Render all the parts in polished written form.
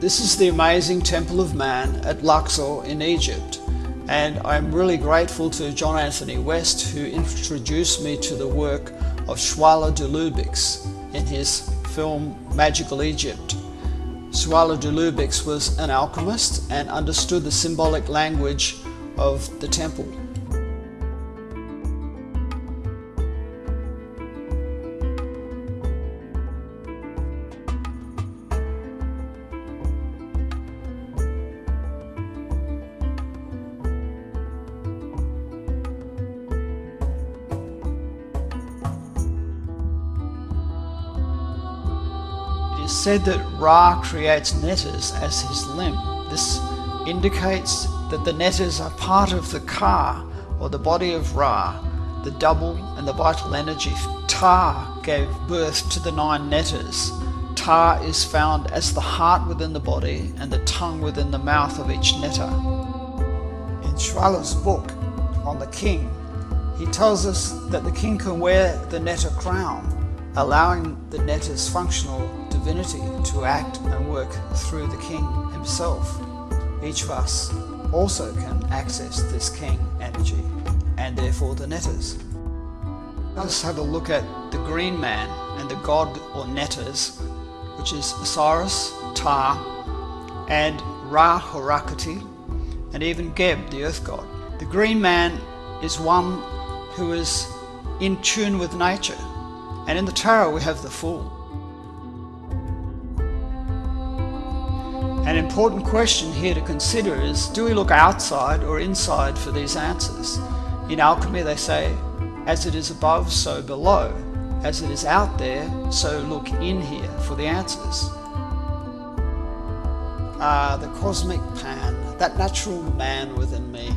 This is the amazing Temple of Man at Luxor in Egypt, and I'm really grateful to John Anthony West, who introduced me to the work of Schwaller de Lubicz in his film Magical Egypt. Schwaller de Lubicz was an alchemist and understood the symbolic language of the temple. It is said that Ra creates netters as his limb. This indicates that the netters are part of the Ka, or the body of Ra, the double and the vital energy. Ta gave birth to the 9 netters. Ta is found as the heart within the body and the tongue within the mouth of each netter. In Schwaller's book on the king, he tells us that the king can wear the netter crown, allowing the netter's functional divinity to act and work through the king himself. Each of us also can access this king energy, and therefore the netters. Let's have a look at the green man and the god or netters, which is Osiris, Ta, and Ra-Horakhti, and even Geb, the earth god. The green man is one who is in tune with nature, and in the tarot we have the Fool. An important question here to consider is, do we look outside or inside for these answers? In alchemy they say, as it is above, so below. As it is out there, so look in here for the answers. The cosmic Pan, that natural man within me,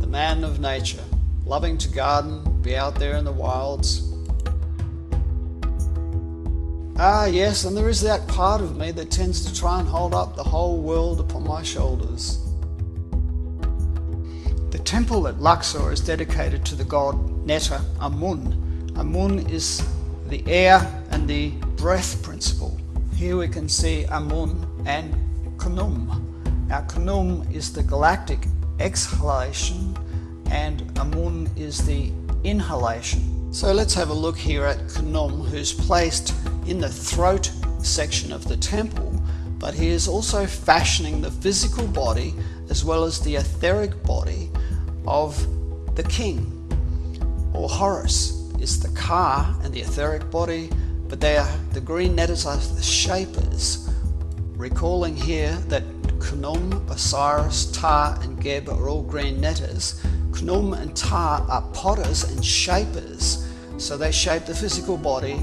the man of nature, loving to garden, be out there in the wilds. Yes, and there is that part of me that tends to try and hold up the whole world upon my shoulders. The temple at Luxor is dedicated to the god Netta Amun. Amun is the air and the breath principle. Here we can see Amun and Khnum. Now Khnum is the galactic exhalation and Amun is the inhalation. So let's have a look here at Khnum, who's placed in the throat section of the temple, but he is also fashioning the physical body as well as the etheric body of the king. Or Horus is the Ka and the etheric body, but the green netters are the shapers, recalling here that Khnum, Osiris, Ta and Geb are all green netters. Khnum and Ta are potters and shapers, so they shape the physical body.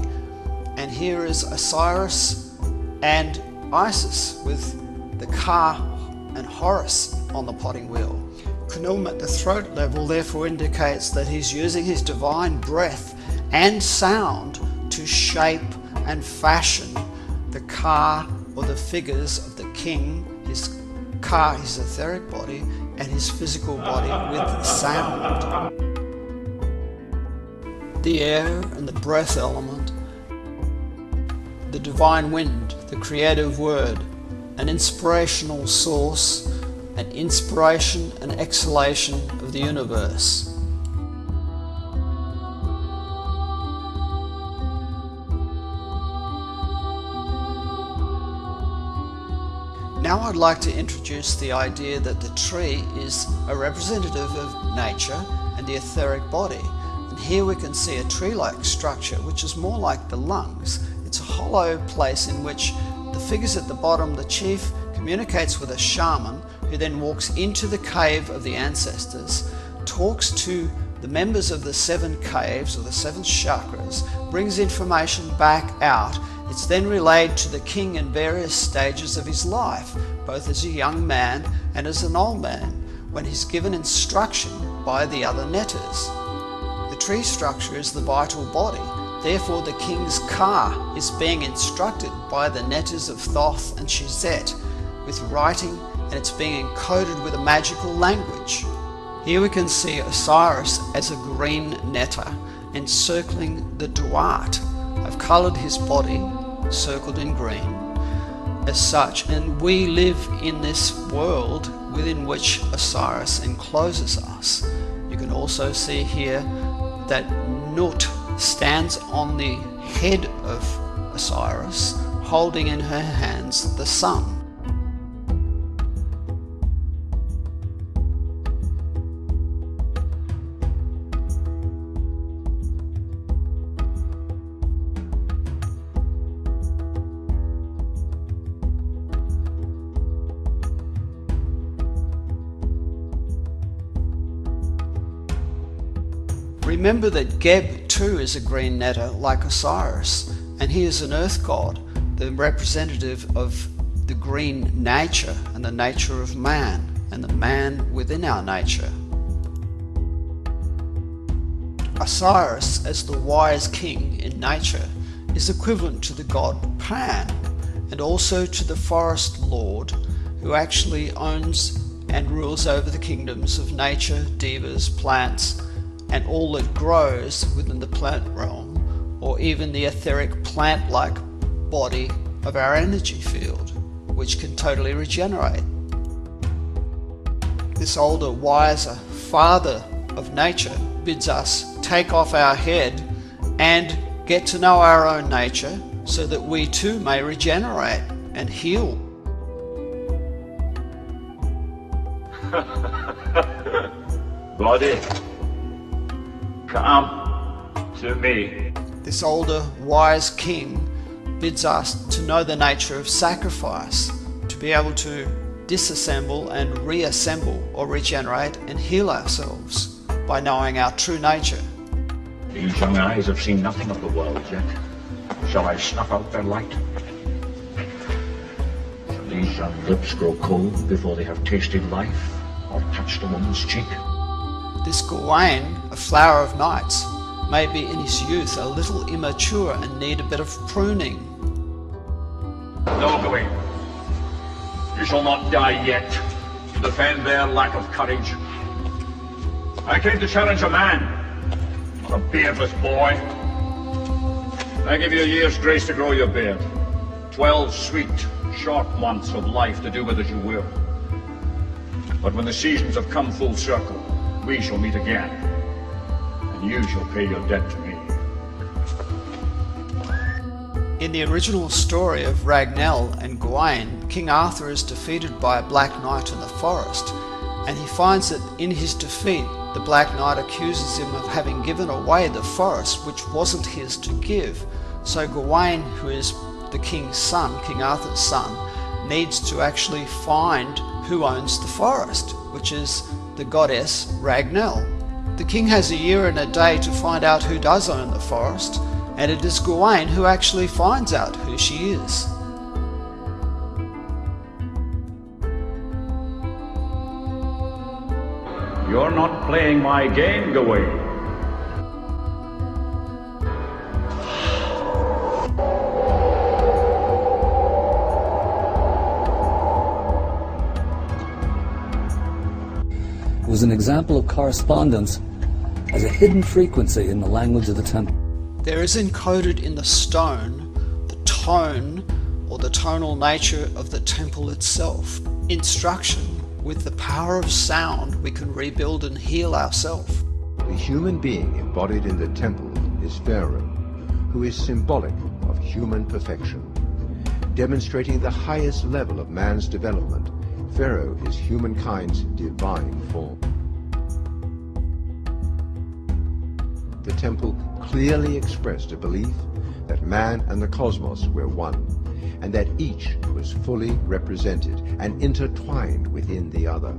And here is Osiris and Isis with the Ka and Horus on the potting wheel. Khnum at the throat level therefore indicates that he's using his divine breath and sound to shape and fashion the Ka, or the figures of the king, his Ka, his etheric body, and his physical body with sound. The air and the breath element, the divine wind, the creative word, an inspirational source, an inspiration and exhalation of the universe. Now I'd like to introduce the idea that the tree is a representative of nature and the etheric body. And here we can see a tree-like structure which is more like the lungs. It's a hollow place in which the figures at the bottom, the chief, communicates with a shaman who then walks into the cave of the ancestors, talks to the members of the 7 caves or the 7 chakras, brings information back out. It's then relayed to the king in various stages of his life, both as a young man and as an old man, when he's given instruction by the other netters. The tree structure is the vital body. Therefore, the king's Ka is being instructed by the netters of Thoth and Shizet with writing, and it's being encoded with a magical language. Here we can see Osiris as a green netter encircling the Duat. I've coloured his body, circled in green. as such, and we live in this world within which Osiris encloses us. You can also see here that Nut stands on the head of Osiris, holding in her hands the sun. Remember that Geb too is a green netter like Osiris, and he is an earth god, the representative of the green nature and the nature of man, and the man within our nature. Osiris, as the wise king in nature, is equivalent to the god Pan, and also to the forest lord, who actually owns and rules over the kingdoms of nature, devas, plants, and all that grows within the plant realm, or even the etheric plant-like body of our energy field, which can totally regenerate. This older, wiser father of nature bids us take off our head and get to know our own nature so that we too may regenerate and heal. Body, come to me. This older, wise king bids us to know the nature of sacrifice, to be able to disassemble and reassemble or regenerate and heal ourselves by knowing our true nature. These young eyes have seen nothing of the world yet. Shall I snuff out their light? Shall these young lips grow cold before they have tasted life or touched a woman's cheek? This Gawain, a flower of nights, may be in his youth a little immature and need a bit of pruning. No, Gawain. You shall not die yet to defend their lack of courage. I came to challenge a man, not a beardless boy. I give you a year's grace to grow your beard. 12 sweet, short months of life to do with as you will. But when the seasons have come full circle, we shall meet again, and you shall pay your debt to me. In the original story of Ragnell and Gawain, King Arthur is defeated by a black knight in the forest, and he finds that in his defeat the black knight accuses him of having given away the forest which wasn't his to give. So Gawain, who is the king's son, King Arthur's son, needs to actually find who owns the forest, which is the goddess Ragnell. The king has a year and a day to find out who does own the forest, and it is Gawain who actually finds out who she is. You're not playing my game, Gawain. It was an example of correspondence as a hidden frequency in the language of the temple. There is encoded in the stone the tone or the tonal nature of the temple itself. Instruction. With the power of sound, we can rebuild and heal ourselves. The human being embodied in the temple is Pharaoh, who is symbolic of human perfection. Demonstrating the highest level of man's development, Pharaoh is humankind's divine form. The temple clearly expressed a belief that man and the cosmos were one, and that each was fully represented and intertwined within the other.